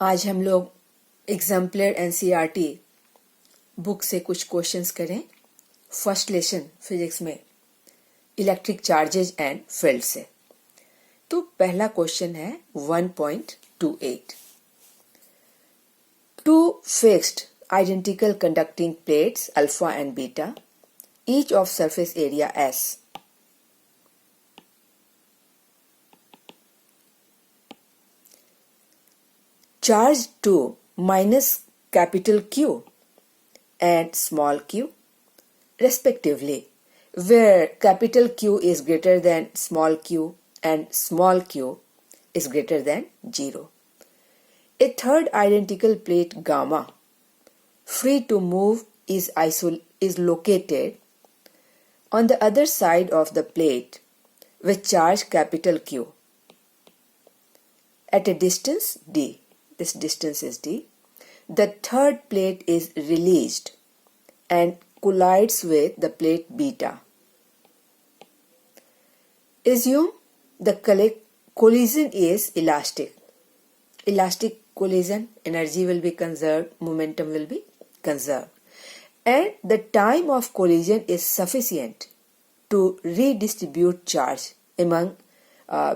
आज हम लोग एग्जाम्पलर एनसीईआरटी बुक से कुछ क्वेश्चंस करें। फर्स्ट लेसन फिजिक्स में इलेक्ट्रिक चार्जेज एंड फील्ड से। तो पहला क्वेश्चन है 1.28। Two fixed identical conducting plates alpha and beta, each of surface area S. Charge 2 minus capital Q and small q respectively, where capital Q is greater than small q and small q is greater than 0. A third identical plate gamma, free to move, is located on the other side of the plate with charge capital Q at a distance d. This distance is d. The third plate is released and collides with the plate beta. Assume the collision is elastic. Elastic collision, energy will be conserved, momentum will be conserved. And the time of collision is sufficient to redistribute charge among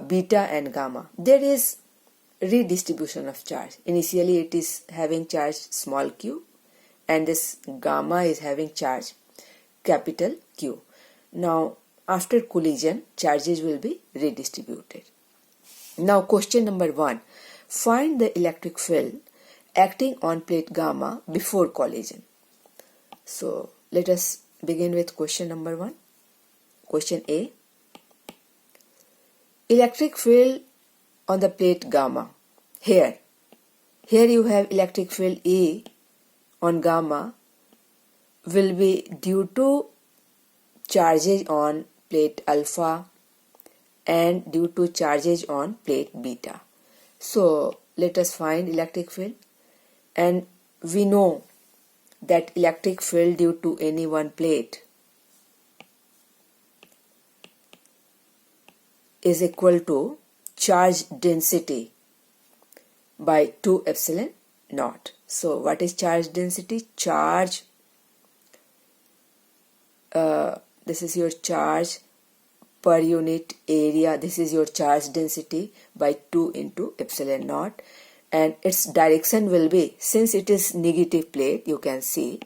beta and gamma. There is redistribution of charge. Initially it is having charge small q and this gamma is having charge capital Q. Now after collision charges will be redistributed. Now question number 1. Find the electric field acting on plate gamma before collision. So let us begin with question number 1. Question A. Electric field on the plate gamma. Here you have electric field E on gamma will be due to charges on plate alpha and due to charges on plate beta. So let us find electric field, and we know that electric field due to any one plate is equal to charge density by 2 epsilon naught. So what is charge density? Charge, this is your charge per unit area, this is your charge density by 2 into epsilon naught, and its direction will be, since it is negative plate you can see,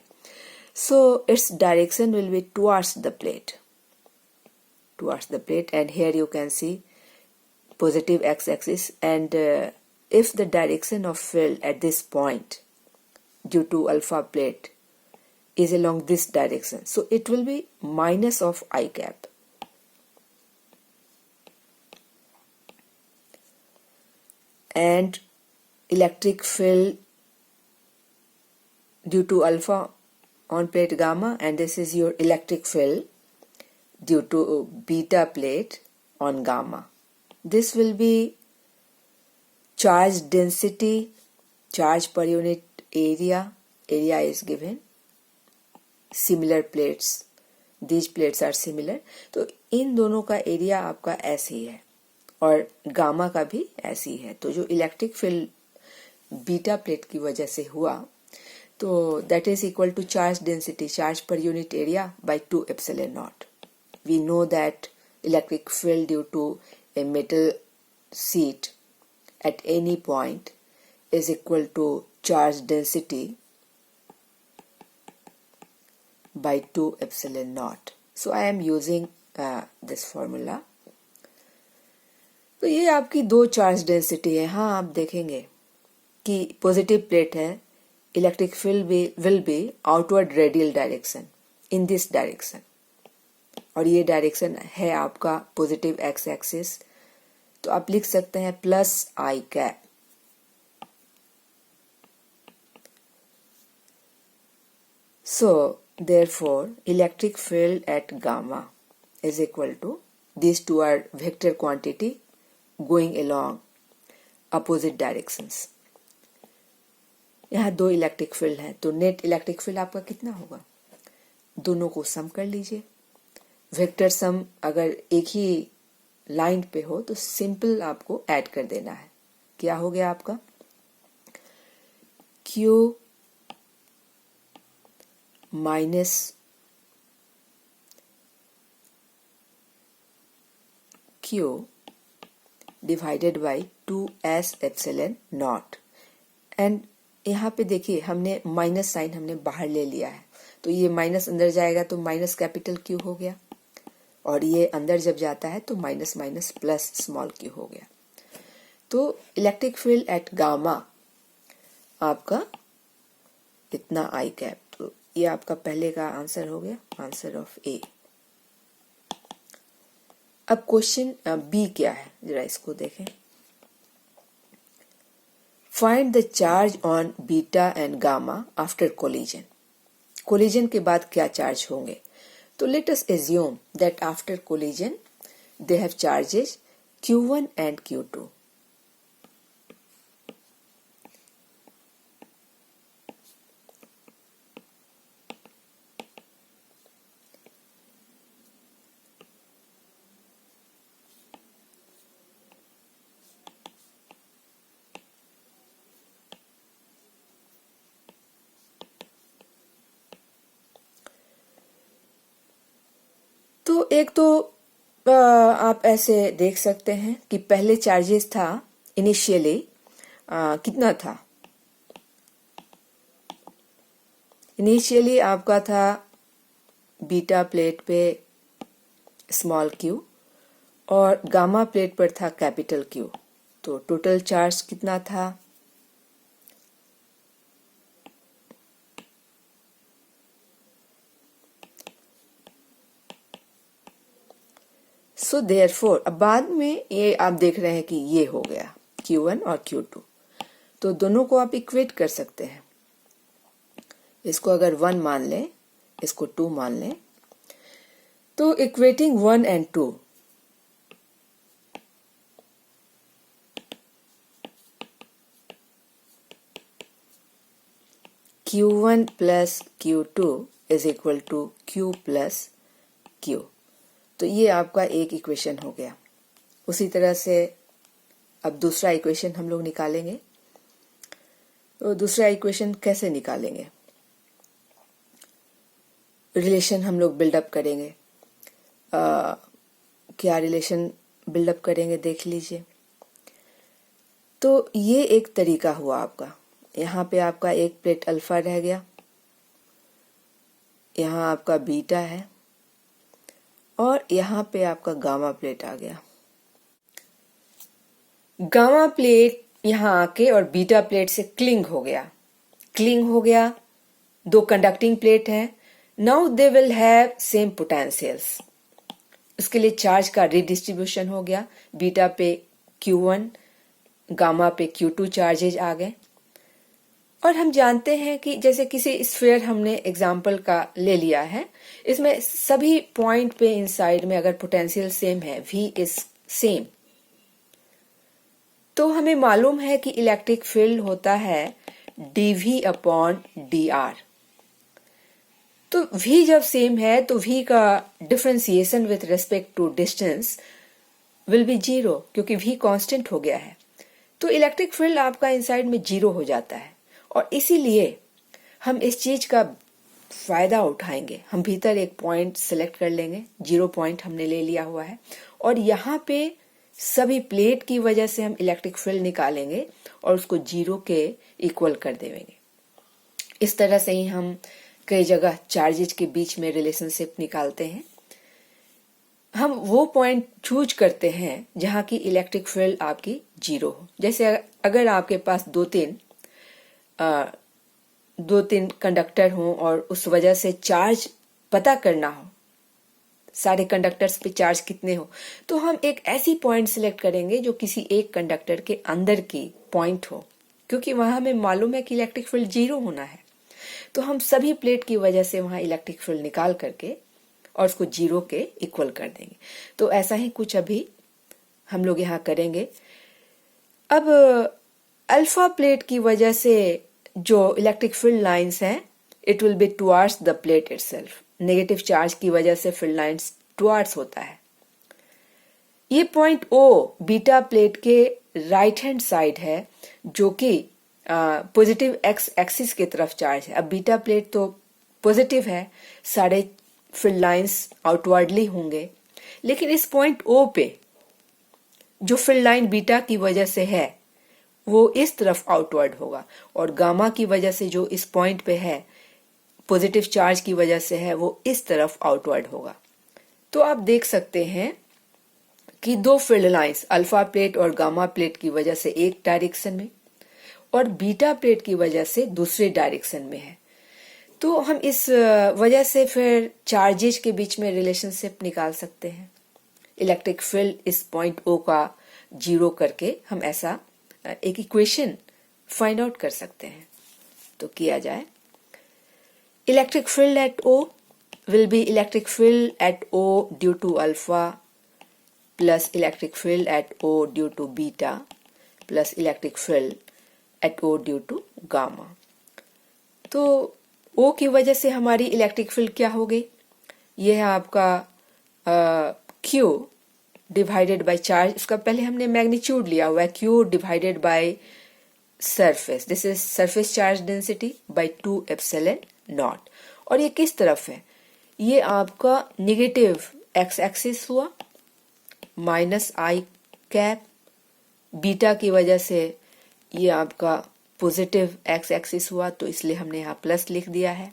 so its direction will be towards the plate, and here you can see positive x-axis, and if the direction of field at this point due to alpha plate is along this direction, so it will be minus of I cap. And electric field due to alpha on plate gamma, and this is your electric field due to beta plate on gamma. This will be charge density, charge per unit area is given, similar plates, these plates are similar, तो इन दोनों का area आपका ऐसे ही है और gamma का भी ऐसे ही है। तो जो इलेक्ट्रिक फील्ड बीटा प्लेट की वजह से हुआ, तो that is equal to charge density, charge per unit area by 2 epsilon naught. We know that electric field due to a metal sheet at any point is equal to charge density by 2 epsilon naught. So I am using this formula. तो ये आपकी दो charge density है। हाँ, आप देखेंगे कि positive plate है, electric field will be outward radial direction in this direction, और ये डायरेक्शन है आपका पॉजिटिव एक्स एक्सिस, तो आप लिख सकते हैं plus I cap. So therefore electric field at gamma is equal to, these two are vector quantity going along opposite directions. यहाँ दो इलेक्ट्रिक फील्ड हैं, तो नेट इलेक्ट्रिक फील्ड आपका कितना होगा? दोनों को सम कर लीजिए। वेक्टर सम अगर एक ही लाइन पे हो तो सिंपल आपको ऐड कर देना है। क्या हो गया आपका? Q minus Q divided by 2s epsilon naught। And यहाँ पे देखिए हमने माइनस साइन हमने बाहर ले लिया है, तो ये माइनस अंदर जाएगा तो माइनस कैपिटल Q हो गया, और ये अंदर जब जाता है तो minus minus plus small q हो गया। तो इलेक्ट्रिक फील्ड एट गामा आपका इतना आई कैप। तो ये आपका पहले का आंसर हो गया, आंसर ऑफ ए। अब क्वेश्चन बी क्या है, जरा इसको देखें। Find the charge on beta and gamma after collision. Collision के बाद क्या चार्ज होंगे? तो let us assume that after collision they have charges Q1 and Q2। तो एक तो आप ऐसे देख सकते हैं कि पहले चार्जेस था इनिशियली कितना था, इनिशियली आपका था बीटा प्लेट पे स्मॉल q और गामा प्लेट पर था कैपिटल Q। तो टोटल चार्ज कितना था? सो देयरफॉर अब बाद में ये आप देख रहे हैं कि ये हो गया Q1 और Q2, तो दोनों को आप इक्वेट कर सकते हैं। इसको अगर 1 मान लें, इसको 2 मान लें, तो equating 1 and 2 Q1 plus Q2 is equal to Q plus Q। तो ये आपका एक इक्वेशन हो गया। उसी तरह से अब दूसरा इक्वेशन हम लोग निकालेंगे। तो दूसरा इक्वेशन कैसे निकालेंगे? रिलेशन हम लोग बिल्डअप करेंगे। क्या रिलेशन बिल्डअप करेंगे देख लीजिए। तो ये एक तरीका हुआ आपका। यहाँ पे आपका एक प्लेट अल्फा रह गया, यहाँ आपका बीटा है, और यहाँ पे आपका गामा प्लेट आ गया। गामा प्लेट यहाँ आके और बीटा प्लेट से क्लिंग हो गया। दो कंडक्टिंग प्लेट है। Now they will have same potentials. इसके लिए चार्ज का रिडिस्ट्रीब्यूशन हो गया। बीटा पे Q1, गामा पे Q2 चार्जेज आ गए। और हम जानते हैं कि जैसे किसी स्फीयर हमने एग्जाम्पल का ले लिया है, इसमें सभी पॉइंट पे इनसाइड में अगर पोटेंशियल सेम है, V इज सेम, तो हमें मालूम है कि इलेक्ट्रिक फील्ड होता है dV/dr। तो V जब सेम है तो V का differentiation with respect to distance will be 0, क्योंकि V कांस्टेंट हो गया है। तो इलेक्ट्रिक फील्ड आपका इनसाइड में 0 हो जाता है, और इसीलिए हम इस चीज का फायदा उठाएंगे। हम भीतर एक पॉइंट सिलेक्ट कर लेंगे, 0 पॉइंट हमने ले लिया हुआ है, और यहाँ पे सभी प्लेट की वजह से हम इलेक्ट्रिक फील्ड निकालेंगे और उसको 0 के इक्वल कर देंगे। इस तरह से ही हम कई जगह चार्जेज के बीच में रिलेशनशिप निकालते हैं। हम वो पॉइंट चूज करते हैं जहां की इलेक्ट्रिक फील्ड आपकी 0 हो। जैसे अगर आपके पास दो तीन कंडक्टर हों और उस वजह से चार्ज पता करना हो, सारे कंडक्टर्स पे चार्ज कितने हो, तो हम एक ऐसी पॉइंट सिलेक्ट करेंगे जो किसी एक कंडक्टर के अंदर की पॉइंट हो, क्योंकि वहां हमें मालूम है कि इलेक्ट्रिक फील्ड 0 होना है। तो हम सभी प्लेट की वजह से वहां इलेक्ट्रिक फील्ड निकाल करके और उसको 0 के इक्वल कर देंगे। तो ऐसा ही कुछ अभी हम लोग यहाँ करेंगे। अब अल्फा प्लेट की वजह से जो इलेक्ट्रिक फील्ड लाइंस हैं, it will be towards the plate itself. Negative charge की वजह से फील्ड लाइंस टुवार्ड्स होता है। ये पॉइंट O बीटा प्लेट के राइट हैंड साइड है, जो कि पॉजिटिव एक्स एक्सिस की तरफ चार्ज है। अब बीटा प्लेट तो पॉजिटिव है, सारे फील्ड लाइंस आउटवर्डली होंगे, लेकिन इस पॉइंट ओ पे जो फील्ड लाइन बीटा की वजह से है वो इस तरफ आउटवर्ड होगा, और गामा की वजह से जो इस पॉइंट पे है पॉजिटिव चार्ज की वजह से है वो इस तरफ आउटवर्ड होगा। तो आप देख सकते हैं कि दो फील्ड लाइंस अल्फा प्लेट और गामा प्लेट की वजह से एक डायरेक्शन में और बीटा प्लेट की वजह से दूसरे डायरेक्शन में है। तो हम इस वजह से फिर चार्जेस के बीच में रिलेशनशिप निकाल सकते हैं। इलेक्ट्रिक फील्ड इस पॉइंट ओ का जीरो करके हम ऐसा एक इक्वेशन फाइंड आउट कर सकते हैं। तो किया जाए, electric field at O will be electric field at O due to alpha plus electric field at O due to beta plus electric field at O due to gamma। तो O की वजह से हमारी इलेक्ट्रिक फील्ड क्या हो गई? ये है आपका Q डिवाइडेड बाय चार्ज। इसका पहले हमने मैग्नीट्यूड लिया हुआ है, Q divided by surface, this is surface charge density bye 2 epsilon naught. और ये किस तरफ है? ये आपका निगेटिव एक्स एक्सिस हुआ, माइनस आई कैप, बीटा की वजह से ये आपका पॉजिटिव एक्स एक्सिस हुआ, तो इसलिए हमने यहाँ प्लस लिख दिया है।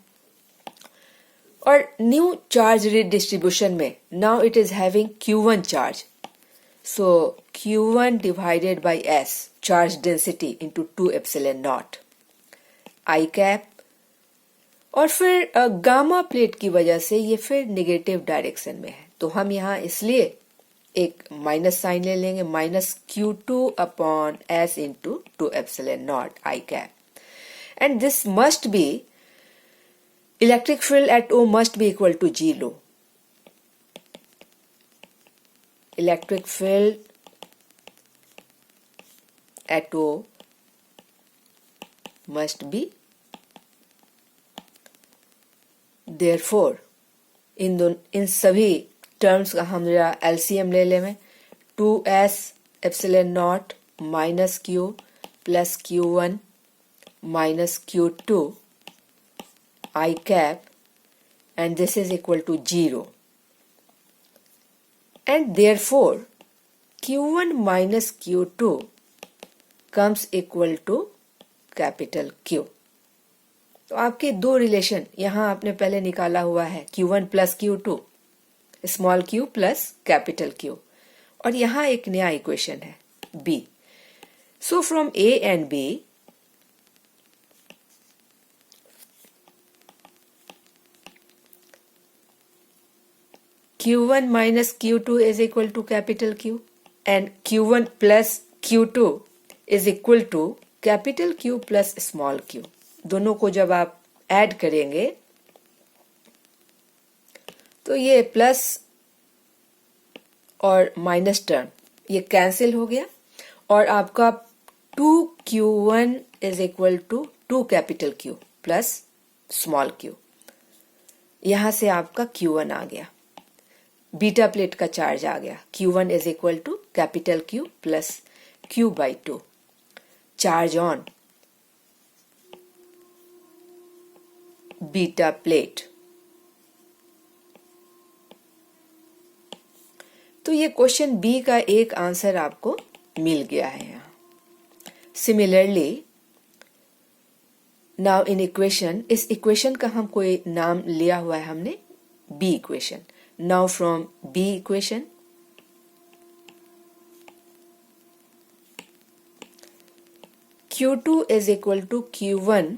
और न्यू चार्ज डिस्ट्रीब्यूशन में now it is having Q1 charge, so Q1 divided by S charge density into 2 epsilon naught i cap. और फिर गामा प्लेट की वजह से ये फिर नेगेटिव डायरेक्शन में है, तो हम यहाँ इसलिए एक माइनस साइन ले लेंगे, minus Q2 upon S into 2 epsilon naught i cap. And this must be, electric field at O must be equal to 0। Electric field at O must be, therefore इन सभी टर्म्स का हम जरा एलसीएम ले लें। 2s epsilon naught minus Q plus Q1 minus Q2 i cap, and this is equal to 0। And therefore Q1 minus Q2 comes equal to capital Q। तो आपके दो रिलेशन यहाँ आपने पहले निकाला हुआ है, Q1 plus Q2, small q plus capital Q, और यहाँ एक नया इक्वेशन है B। So from A and B Q1 minus Q2 is equal to capital Q and Q1 plus Q2 is equal to capital Q plus small q। दोनों को जब आप add करेंगे तो ये प्लस और माइनस टर्म ये कैंसिल हो गया, और आपका 2Q1 is equal to 2 capital Q plus small q। यहां से आपका Q1 आ गया, बीटा प्लेट का चार्ज आ गया। Q1 is equal to capital Q plus Q by 2, charge on beta plate. तो ये क्वेश्चन बी का एक आंसर आपको मिल गया है यहाँ। सिमिलरली नाउ इन इक्वेशन, इस इक्वेशन का हम कोई नाम लिया हुआ है हमने B equation. Now from B equation Q2 is equal to Q1,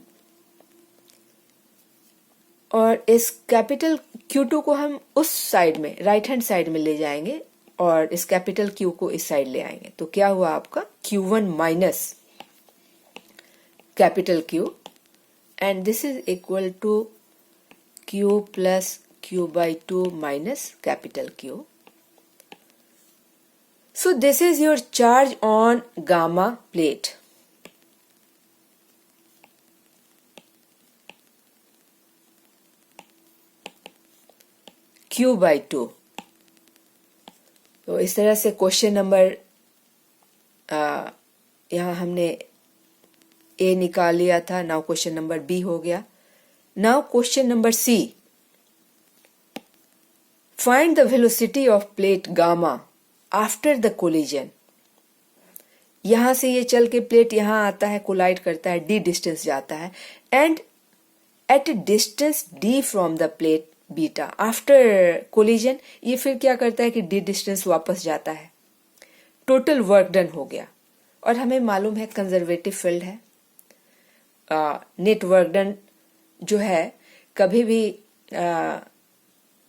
और इस कैपिटल Q2 को हम उस साइड में राइट हैंड साइड में ले जाएंगे और इस कैपिटल Q को इस साइड ले आएंगे। तो क्या हुआ आपका Q1 minus capital Q, and this is equal to Q plus Q by 2 minus capital Q। So this is your charge on gamma plate। Q by 2। तो इस तरह से क्वेश्चन नंबर यहाँ हमने ए निकाल लिया था, नाउ क्वेश्चन नंबर बी हो गया। Now question number C, find the velocity of plate gamma after the collision. यहां से ये चल के प्लेट यहां आता है, कोलाइड करता है, डी डिस्टेंस जाता है, and at a distance D from the plate beta after collision ये फिर क्या करता है कि डी डिस्टेंस वापस जाता है। टोटल वर्क डन हो गया। और हमें मालूम है कंजर्वेटिव फील्ड है, नेट वर्क डन जो है कभी भी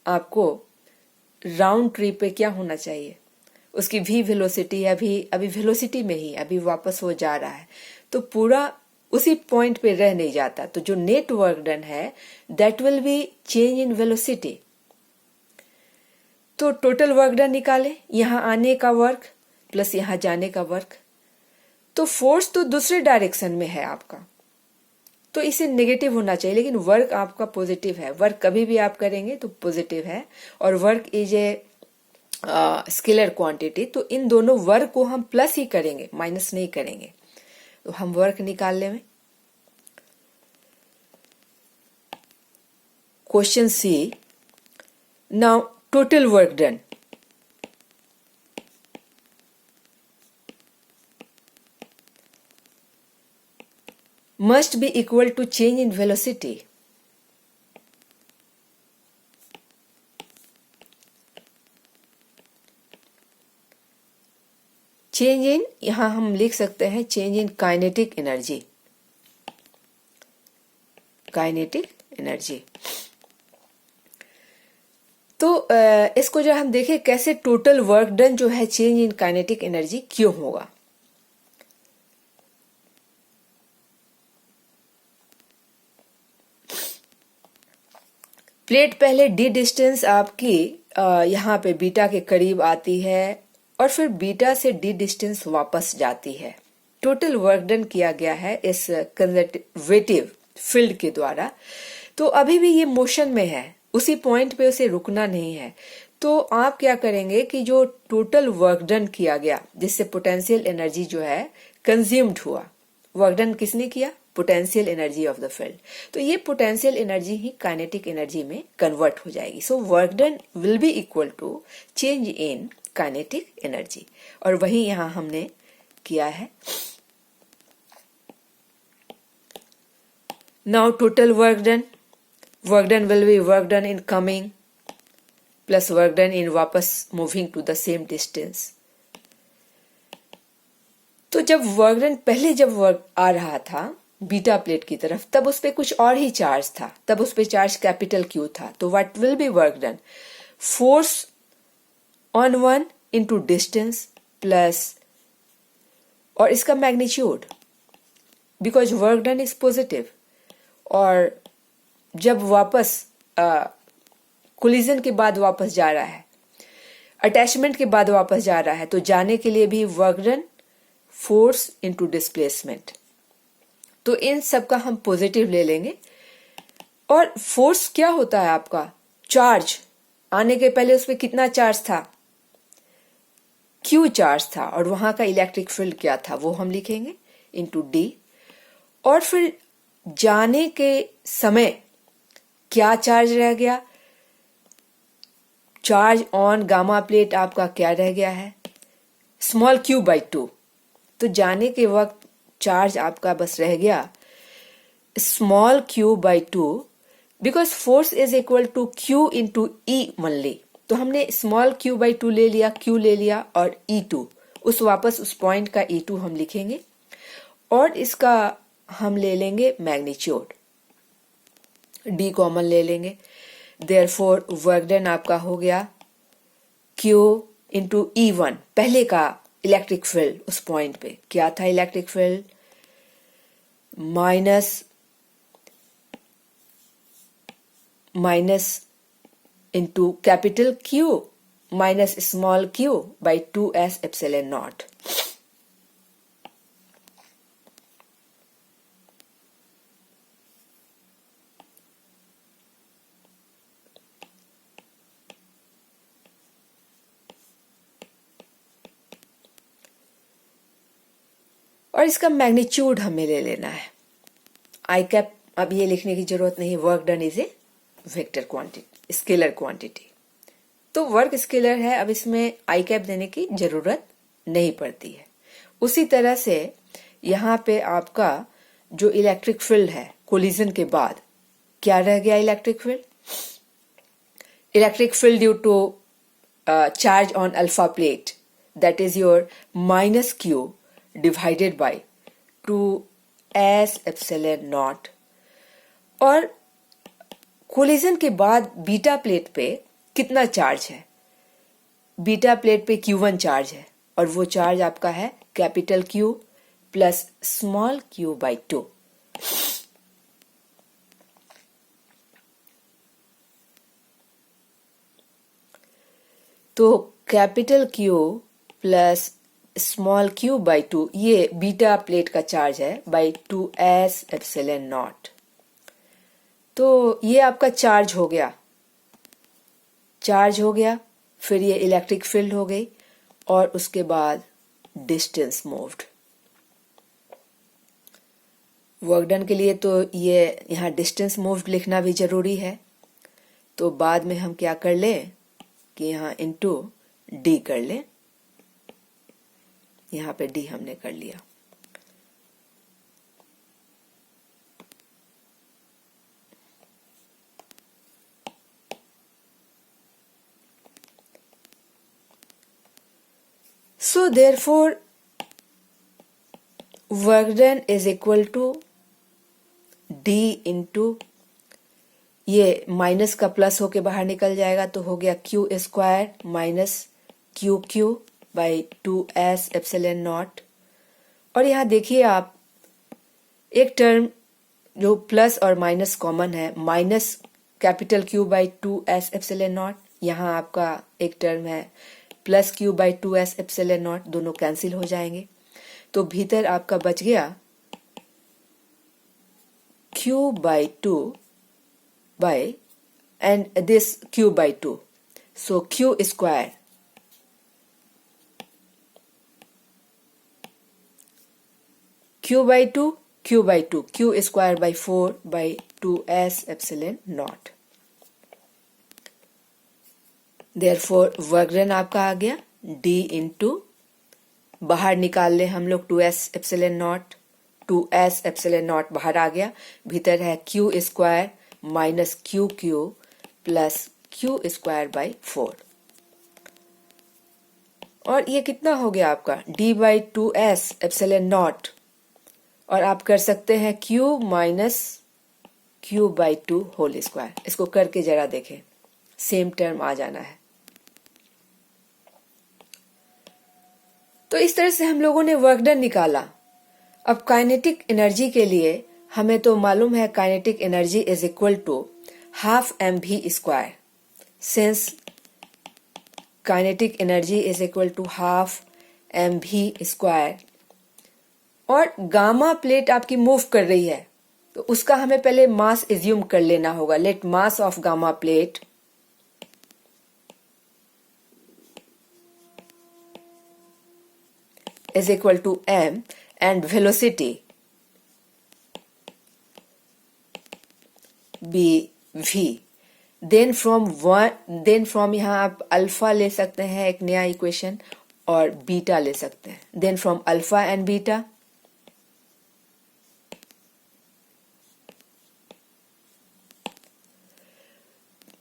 आपको राउंड ट्रिप पे क्या होना चाहिए, उसकी भी वेलोसिटी अभी वेलोसिटी में ही अभी वापस वो जा रहा है, तो पूरा उसी पॉइंट पे रह नहीं जाता। तो जो नेट वर्क डन है that will be change in velocity. तो टोटल वर्क डन निकाले, यहां आने का वर्क प्लस यहां जाने का वर्क। तो फोर्स तो दूसरे डायरेक्शन में है आपका, तो इसे नेगेटिव होना चाहिए, लेकिन वर्क आपका पॉजिटिव है। वर्क कभी भी आप करेंगे तो पॉजिटिव है, और work is a scalar quantity, तो इन दोनों वर्क को हम प्लस ही करेंगे, माइनस नहीं करेंगे। तो हम वर्क निकाल लेंगे। Question C, now total work done. must be equal to change in velocity. Change in, यहां हम लिख सकते हैं change in kinetic energy, kinetic energy. तो इसको जब हम देखें कैसे टोटल वर्क डन जो है चेंज इन काइनेटिक एनर्जी क्यों होगा। प्लेट पहले डी डिस्टेंस आपकी यहाँ पे बीटा के करीब आती है, और फिर बीटा से डी डिस्टेंस वापस जाती है। टोटल वर्क डन किया गया है इस कंजर्वेटिव फील्ड के द्वारा। तो अभी भी ये मोशन में है, उसी पॉइंट पे उसे रुकना नहीं है। तो आप क्या करेंगे कि जो टोटल वर्क डन किया गया जिससे पोटेंशियल एनर्जी जो है कंज्यूम्ड हुआ, वर्क डन किसने किया, potential energy of the field, तो ये पोटेंशियल एनर्जी ही काइनेटिक एनर्जी में कन्वर्ट हो जाएगी। So work done will be equal to change in kinetic energy, और वही यहां हमने किया है। Now total work done will be work done in coming plus work done in वापस moving to the same distance. तो जब वर्क डन पहले जब वर्क आ रहा था बीटा प्लेट की तरफ, तब उस पे कुछ और ही चार्ज था, तब उस पे चार्ज कैपिटल क्यू था। तो what will be work done, force on one into distance plus, और इसका magnitude, because work done is positive, और जब वापस कोलिजन के बाद वापस जा रहा है, अटैचमेंट के बाद वापस जा रहा है, तो जाने के लिए भी work done force into displacement. तो इन सब का हम पॉजिटिव ले लेंगे। और फोर्स क्या होता है आपका, चार्ज आने के पहले उस पर कितना चार्ज था, क्यू चार्ज था, और वहां का इलेक्ट्रिक फील्ड क्या था वो हम लिखेंगे इनटू डी। और फिर जाने के समय क्या चार्ज रह गया, चार्ज ऑन गामा प्लेट आपका क्या रह गया है, स्मॉल क्यू बाई 2। तो जाने के वक्त चार्ज आपका बस रह गया small q by 2, because force is equal to q into E only. तो हमने स्मॉल क्यू बाई 2 ले लिया, क्यू ले लिया, और E2 उस वापस उस पॉइंट का E2 हम लिखेंगे, और इसका हम ले लेंगे मैग्नीट्यूड, डी कॉमन ले लेंगे। देयरफॉर वर्क डन आपका हो गया Q इंटू E1, पहले का इलेक्ट्रिक फील्ड उस पॉइंट पे क्या था, electric field minus into capital Q minus small q by 2s epsilon naught. और इसका मैग्नीट्यूड हमें ले लेना है। आई कैप अब ये लिखने की जरूरत नहीं, work done is a vector quantity, scalar quantity. तो वर्क स्केलर है, अब इसमें आई कैप देने की जरूरत नहीं पड़ती है। उसी तरह से यहाँ पे आपका जो इलेक्ट्रिक फील्ड है कोलिजन के बाद क्या रह गया, electric field due to charge on alpha plate, that is your minus q divided by 2s epsilon naught. और कोलिजन के बाद बीटा प्लेट पे कितना चार्ज है, बीटा प्लेट पे Q1 चार्ज है, और वो चार्ज आपका है capital Q plus small q by 2। तो capital Q plus small q by 2 ये बीटा प्लेट का चार्ज है बाई 2s एप्सिलॉन नॉट। तो ये आपका चार्ज हो गया, फिर ये इलेक्ट्रिक फील्ड हो गई, और उसके बाद डिस्टेंस मूव्ड। वर्क डन के लिए तो ये यहाँ डिस्टेंस मूव्ड लिखना भी जरूरी है। तो बाद में हम क्या कर लें कि यहाँ इनटू डी कर लें, यहाँ पे डी हमने कर लिया। So therefore work done is equal to D into, ये माइनस का प्लस होके बाहर निकल जाएगा तो हो गया Q square minus QQ by 2s epsilon naught. और यहाँ देखिए आप एक टर्म जो प्लस और माइनस कॉमन है, minus capital Q by 2s epsilon not, यहाँ आपका एक टर्म है plus Q by 2s epsilon not, दोनों कैंसिल हो जाएंगे। तो भीतर आपका बच गया Q by 2 by and this Q by 2, so Q square Q by 2 Q square by 4 by 2s epsilon not. Therefore work done आपका आ गया D इंटू, बाहर निकाल ले हम लोग 2s epsilon not, 2s epsilon not बाहर आ गया, भीतर है Q square minus QQ plus Q square by 4। और ये कितना हो गया आपका D by 2s epsilon naught, और आप कर सकते हैं Q minus Q by 2 whole square. इसको करके जरा देखें, सेम टर्म आ जाना है। तो इस तरह से हम लोगों ने वर्क डन निकाला। अब काइनेटिक एनर्जी के लिए हमें तो मालूम है kinetic energy is equal to half mv square, since kinetic energy is equal to half mv square. और गामा प्लेट आपकी मूव कर रही है तो उसका हमें पहले मास एज्यूम कर लेना होगा। Let mass of gamma plate is equal to m and velocity be v। then from यहाँ आप अल्फा ले सकते हैं एक नया इक्वेशन, और बीटा ले सकते हैं। then from alpha and beta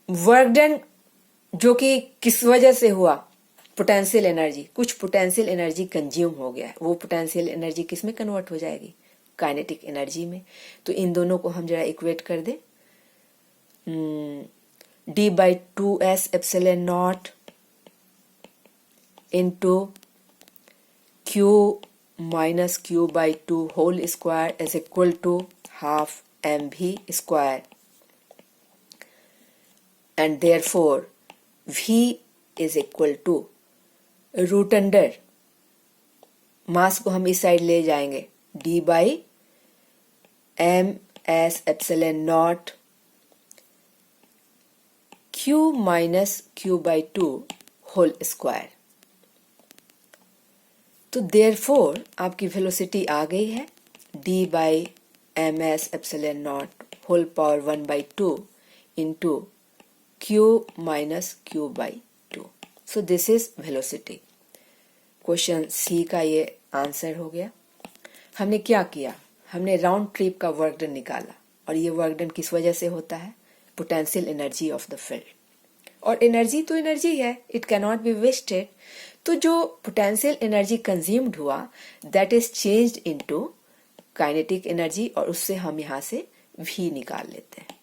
work done जो कि किस वजह से हुआ, पोटेंशियल एनर्जी, कुछ पोटेंशियल एनर्जी कंज्यूम हो गया है, वो पोटेंशियल एनर्जी किस में कन्वर्ट हो जाएगी, काइनेटिक एनर्जी में। तो इन दोनों को हम जरा इक्वेट कर दे, D by 2s epsilon not into Q minus Q by 2 whole square is equal to half mv square, and therefore v is equal to root under, mass को हम इस साइड ले जाएंगे, D by M S epsilon not Q minus Q by 2 whole square. तो therefore आपकी velocity आ गई है d/ms/0 whole power 1/2 into q minus q/2. So this is velocity. Question सी का ये आंसर हो गया। हमने क्या किया, हमने राउंड ट्रिप का वर्क डन निकाला, और ये वर्क डन किस वजह से होता है, potential energy of the field. और एनर्जी तो एनर्जी है, it can not be wasted. तो जो पोटेंशियल एनर्जी कंज्यूम्ड हुआ that is changed into kinetic energy, और उससे हम यहाँ से v निकाल लेते हैं।